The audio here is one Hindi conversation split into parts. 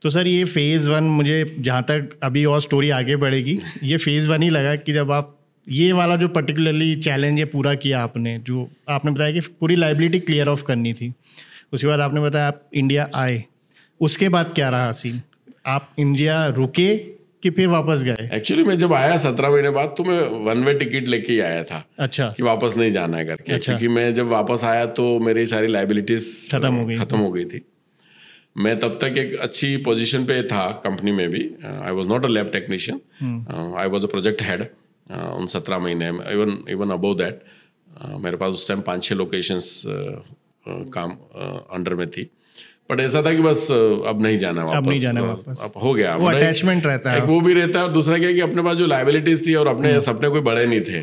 तो सर ये फेज़ 1 मुझे जहाँ तक अभी और स्टोरी आगे बढ़ेगी ये फेज़ 1 ही लगा कि जब आप ये वाला जो पर्टिकुलरली चैलेंज है पूरा किया आपने, जो आपने बताया कि पूरी लाइबिलिटी क्लियर ऑफ करनी थी, उसके बाद आपने बताया आप इंडिया आए, उसके बाद क्या रहा सीन? आप इंडिया रुके कि फिर वापस गए? एक्चुअली मैं जब आया 17 महीने बाद तो मैं 1 वे टिकट लेके ही आया था। अच्छा। कि वापस नहीं जाना है करके। अच्छा। क्योंकि मैं जब वापस आया तो मेरी सारी लाइबिलिटीज खत्म हो गई थी। मैं तब तक एक अच्छी पोजीशन पे था कंपनी में भी। I was not a lab technician, I was a project head उन 17 महीने में। इवन अबव दैट मेरे पास उस टाइम 5-6 लोकेशंस काम अंडर में थी। बट ऐसा था कि बस अब नहीं जाना वापस, अब नहीं जाना वापस, अब हो गया। वो अटैचमेंट रहता है, वो भी रहता है। और दूसरा क्या है कि अपने पास जो लाइबिलिटीज थी और अपने सपने कोई बड़े नहीं थे,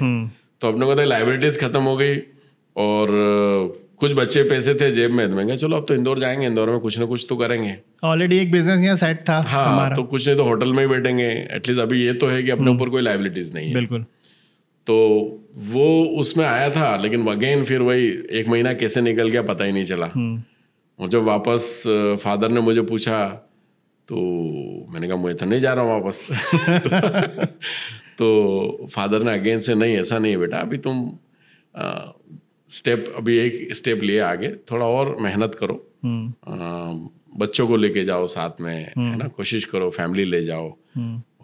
तो अपने को लाइबिलिटीज खत्म हो गई और कुछ बच्चे पैसे थे जेब में। मैं कहा चलो अब तो इंदौर जाएंगे, इंदौर में कुछ ना कुछ तो करेंगे। ऑलरेडी एक बिजनेस यहाँ सेट था हमारा। तो कुछ नहीं तो होटल में ही बैठेंगे एटलीस्ट। अभी ये तो है कि अपने ऊपर कोई लाइबिलिटीज नहीं है। बिल्कुल। तो वो उसमें आया था, लेकिन अगेन फिर वही 1 महीना कैसे निकल गया पता ही नहीं चला। और जब वापस फादर ने मुझे पूछा तो मैंने कहा मैं तो नहीं जा रहा हूँ वापस। तो फादर ने अगेन से नहीं, ऐसा नहीं है बेटा, अभी तुम अभी एक स्टेप लिए आगे, थोड़ा और मेहनत करो, बच्चों को लेके जाओ साथ में, है ना, कोशिश करो फैमिली ले जाओ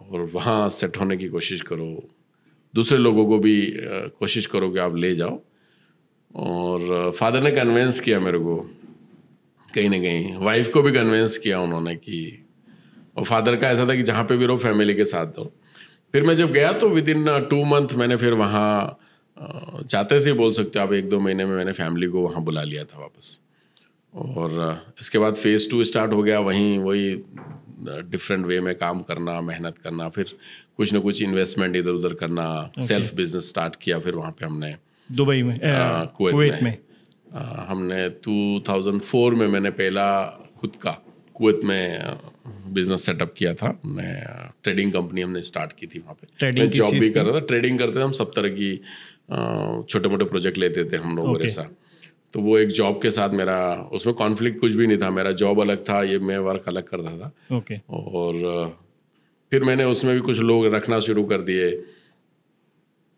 और वहाँ सेट होने की कोशिश करो, दूसरे लोगों को भी कोशिश करो कि आप ले जाओ। और फादर ने कन्विंस किया मेरे को कहीं ना कहीं, वाइफ को भी कन्विंस किया उन्होंने कि, और फादर का ऐसा था कि जहाँ पे भी रहो फैमिली के साथ रहो। फिर मैं जब गया तो विद इन 2 मंथ मैंने फिर वहाँ जाते से बोल सकते हो आप 1-2 महीने में मैंने फैमिली को वहाँ बुला लिया था वापस। और इसके बाद फेज़ 2 स्टार्ट हो गया। वही डिफरेंट वे में काम करना, मेहनत करना, फिर कुछ ना कुछ इन्वेस्टमेंट इधर उधर करना, सेल्फ बिजनेस स्टार्ट किया। फिर वहाँ पे हमने दुबई में, कुवैत में हमने 2004 में मैंने पहला खुद का कुवैत में बिजनेस सेटअप किया था। हमने ट्रेडिंग कंपनी हमने स्टार्ट की थी वहाँ पे। मैं जॉब भी कर रहा था, ट्रेडिंग करते थे हम, सब तरह की छोटे मोटे प्रोजेक्ट लेते थे हम लोग ऐसा। तो वो एक जॉब के साथ मेरा उसमें कॉन्फ्लिक्ट कुछ भी नहीं था। मेरा जॉब अलग था, ये मैं वर्क अलग करता था। और फिर मैंने उसमें भी कुछ लोग रखना शुरू कर दिए।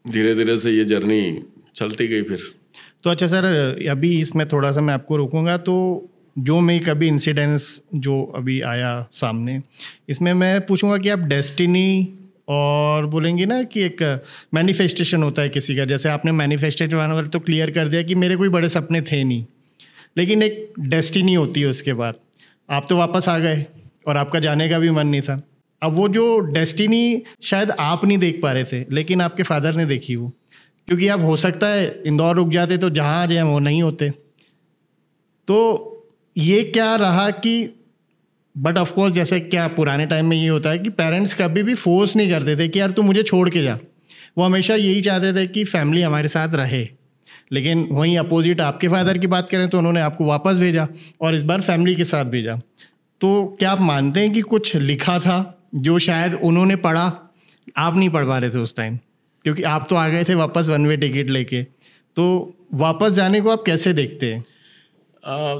धीरे धीरे से ये जर्नी चलती गई फिर। तो अच्छा सर, अभी इसमें थोड़ा सा मैं आपको रोकूंगा। तो जो मैं कभी इंसिडेंस जो अभी आया सामने, इसमें मैं पूछूंगा कि आप डेस्टिनी और बोलेंगे ना कि एक मैनिफेस्टेशन होता है किसी का, जैसे आपने मैनिफेस्टेशन वाला तो क्लियर कर दिया कि मेरे कोई बड़े सपने थे नहीं, लेकिन एक डेस्टिनी होती है। उसके बाद आप तो वापस आ गए और आपका जाने का भी मन नहीं था। अब वो जो डेस्टिनी शायद आप नहीं देख पा रहे थे, लेकिन आपके फादर ने देखी वो, क्योंकि आप हो सकता है इंदौर रुक जाते तो जहाँ जाए वो नहीं होते। तो ये क्या रहा कि बट ऑफ कोर्स जैसे क्या पुराने टाइम में ये होता है कि पेरेंट्स कभी भी फोर्स नहीं करते थे कि यार तू मुझे छोड़ के जा। वो हमेशा यही चाहते थे कि फैमिली हमारे साथ रहे। लेकिन वहीं अपोजिट आपके फादर की बात करें तो उन्होंने आपको वापस भेजा और इस बार फैमिली के साथ भेजा। तो क्या आप मानते हैं कि कुछ लिखा था जो शायद उन्होंने पढ़ा, आप नहीं पढ़ पा रहे थे उस टाइम, क्योंकि आप तो आ गए थे वापस 1 वे टिकट लेके। तो वापस जाने को आप कैसे देखते हैं?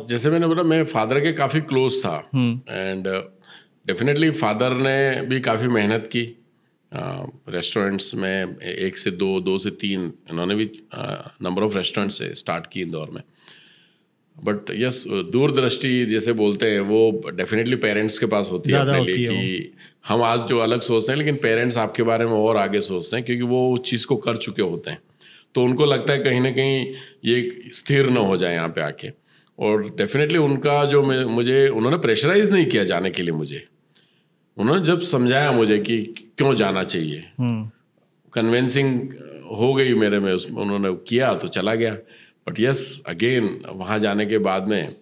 जैसे मैंने बोला, मैं फादर के काफ़ी क्लोज था एंड डेफिनेटली फादर ने भी काफ़ी मेहनत की। रेस्टोरेंट्स में 1 से 2, 2 से 3 इन्होंने भी नंबर ऑफ रेस्टोरेंट से स्टार्ट की इंदौर में। बट यस, दूरदृष्टि जैसे बोलते हैं वो डेफिनेटली पेरेंट्स के पास होती है अपने लिए कि हम आज जो अलग सोचते हैं, लेकिन पेरेंट्स आपके बारे में और आगे सोचते हैं, क्योंकि वो उस चीज़ को कर चुके होते हैं। तो उनको लगता है कहीं ना कहीं ये स्थिर ना हो जाए यहाँ पे आके। और डेफिनेटली उनका जो मुझे उन्होंने प्रेशराइज नहीं किया जाने के लिए। मुझे उन्होंने जब समझाया मुझे कि क्यों जाना चाहिए, कन्विंसिंग हो गई मेरे में, उसमें उन्होंने किया तो चला गया। बट यस, अगेन वहाँ जाने के बाद में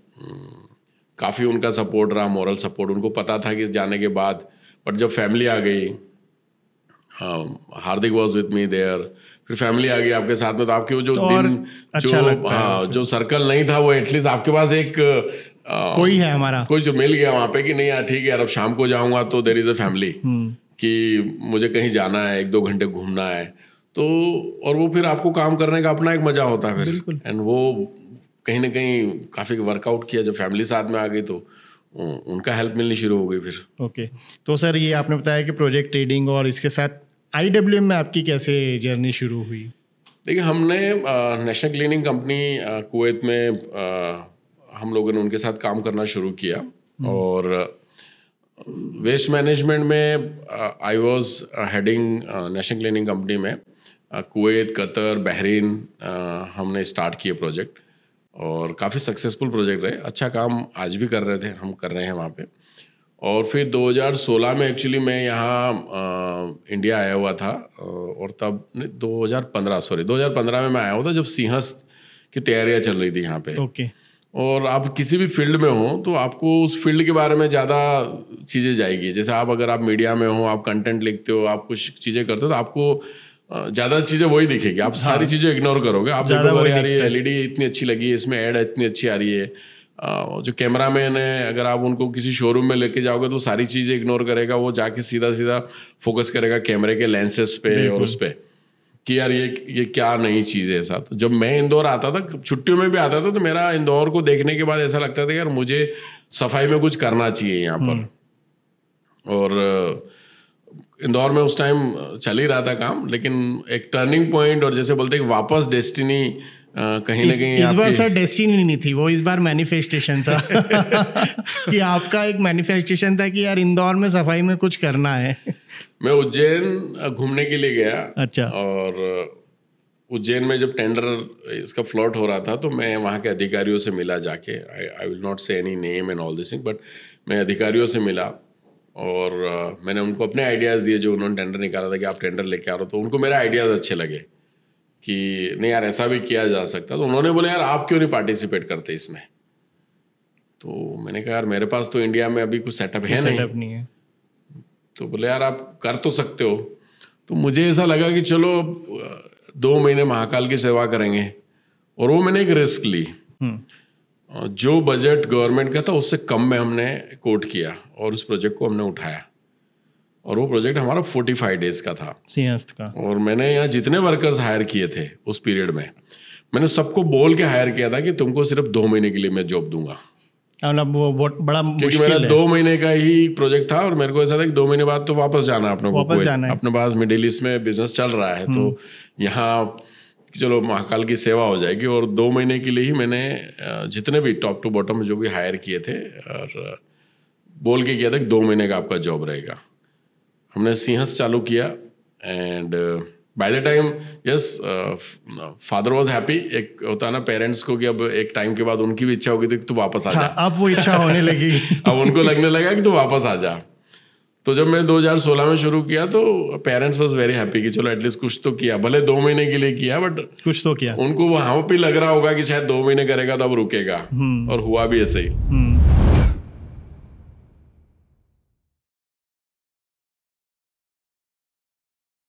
काफ़ी उनका सपोर्ट रहा, मॉरल सपोर्ट। उनको पता था कि जाने के बाद, बट जब फैमिली आ गई, हार्दिक वॉज विथ मी देयर, फिर फैमिली आ गई आपके साथ में, तो आपके वो जो तो दिन अच्छा जो सर्कल नहीं था वो एटलीस्ट आपके पास एक कोई है हमारा, कोई जो मिल गया वहाँ पे कि नहीं यार ठीक है यार, अब शाम को जाऊँगा तो देयर इज़ अ फैमिली कि मुझे कहीं जाना है, 1-2 घंटे घूमना है। तो और वो फिर आपको काम करने का अपना एक मजा होता है फिर। एंड वो कहीं ना कहीं काफ़ी वर्कआउट किया जब फैमिली साथ में आ गई। तो उनका हेल्प मिलनी शुरू हो गई फिर। ओके, तो सर ये आपने बताया कि प्रोजेक्ट ट्रेडिंग और इसके साथ IWM में आपकी कैसे जर्नी शुरू हुई? देखिए, हमने नेशनल क्लीनिंग कंपनी कुवैत में हम लोगों ने उनके साथ काम करना शुरू किया और वेस्ट मैनेजमेंट में I was heading national cleaning company में कुवैत, कतर, बहरीन हमने स्टार्ट किए प्रोजेक्ट और काफ़ी सक्सेसफुल प्रोजेक्ट रहे। अच्छा काम आज भी कर रहे थे, हम कर रहे हैं वहाँ पे। और फिर 2016 में एक्चुअली मैं यहाँ इंडिया आया हुआ था और तब 2015 में मैं आया हुआ था जब सिंहस्थ की तैयारियाँ चल रही थी यहाँ पे। ओके। और आप किसी भी फील्ड में हो तो आपको उस फील्ड के बारे में ज़्यादा चीज़ें जाएगी। जैसे अगर आप मीडिया में हो, आप कंटेंट लिखते हो, आप कुछ चीज़ें करते हो तो आपको ज़्यादा चीज़ें वही दिखेगी। आप सारी चीज़ें इग्नोर करोगे। आप देखोगे यार ये LED इतनी अच्छी लगी है, इसमें ऐड इतनी अच्छी आ रही है। जो कैमरामैन है, अगर आप उनको किसी शोरूम में लेके जाओगे तो सारी चीज़ें इग्नोर करेगा, वो जाके सीधा फोकस करेगा कैमरे के लेंसेज पे और उस पर कि यार ये क्या नई चीज़ है ऐसा। तो जब मैं इंदौर आता था, छुट्टियों में भी आता था, तो मेरा इंदौर को देखने के बाद ऐसा लगता था यार मुझे सफाई में कुछ करना चाहिए यहाँ पर। और इंदौर में उस टाइम चल ही रहा था काम, लेकिन एक टर्निंग पॉइंट और जैसे बोलते हैं वापस डेस्टिनी कहीं ना कहीं इस बार सर डेस्टिनी नहीं थी वो, इस बार मैनिफेस्टेशन था कि आपका एक मैनिफेस्टेशन था कि यार इंदौर में सफाई में कुछ करना है। मैं उज्जैन घूमने के लिए गया। अच्छा। और उज्जैन में जब टेंडर इसका फ्लॉट हो रहा था तो मैं वहाँ के अधिकारियों से मिला जाके। आई विल नॉट से any name and all this thing, but मैं अधिकारियों से मिला और मैंने उनको अपने आइडियाज़ दिए जो उन्होंने टेंडर निकाला था कि आप टेंडर लेके आ रहे हो। तो उनको मेरे आइडियाज़ अच्छे लगे कि नहीं यार ऐसा भी किया जा सकता। तो उन्होंने बोला यार आप क्यों नहीं पार्टिसिपेट करते इसमें। तो मैंने कहा यार मेरे पास तो इंडिया में अभी कुछ सेटअप नहीं है। तो बोले यार आप कर तो सकते हो। तो मुझे ऐसा लगा कि चलो 2 महीने महाकाल की सेवा करेंगे। और वो मैंने एक रिस्क ली। जो बजट गवर्नमेंट का था उससे कम में हमने कोट किया और उस प्रोजेक्ट को हमने उठाया। और वो प्रोजेक्ट हमारा 45 डेज का था, सिंहस्थ का। और मैंने यहाँ जितने वर्कर्स हायर किए थे उस पीरियड में, मैंने सबको बोल के हायर किया था कि तुमको सिर्फ 2 महीने के लिए मैं जॉब दूंगा। वो बड़ा क्योंकि मेरा 2 महीने का ही प्रोजेक्ट था और मेरे को ऐसा था कि 2 महीने बाद तो वापस जाना है अपने पास मिडिल ईस्ट में बिजनेस चल रहा है। तो यहाँ चलो महाकाल की सेवा हो जाएगी। और 2 महीने के लिए ही मैंने जितने भी टॉप टू बॉटम जो भी हायर किए थे और बोल के किया था कि 2 महीने का आपका जॉब रहेगा। हमने सिंहस्थ चालू किया and by the time yes father was happy. एक होता है ना पेरेंट्स को कि अब एक टाइम के बाद उनकी भी इच्छा होगी थी कि तू वापस आ जा। अब वो इच्छा होने लगी। अब उनको लगने लगा कि तू वापस आ जा। तो जब मैं 2016 में शुरू किया तो पेरेंट्स वाज वेरी हैप्पी कि चलो एटलीस्ट कुछ तो किया, भले 2 महीने के लिए किया बट कुछ तो किया। उनको वहाँ पे लग रहा होगा कि शायद 2 महीने करेगा तो अब रुकेगा। और हुआ भी ऐसे ही।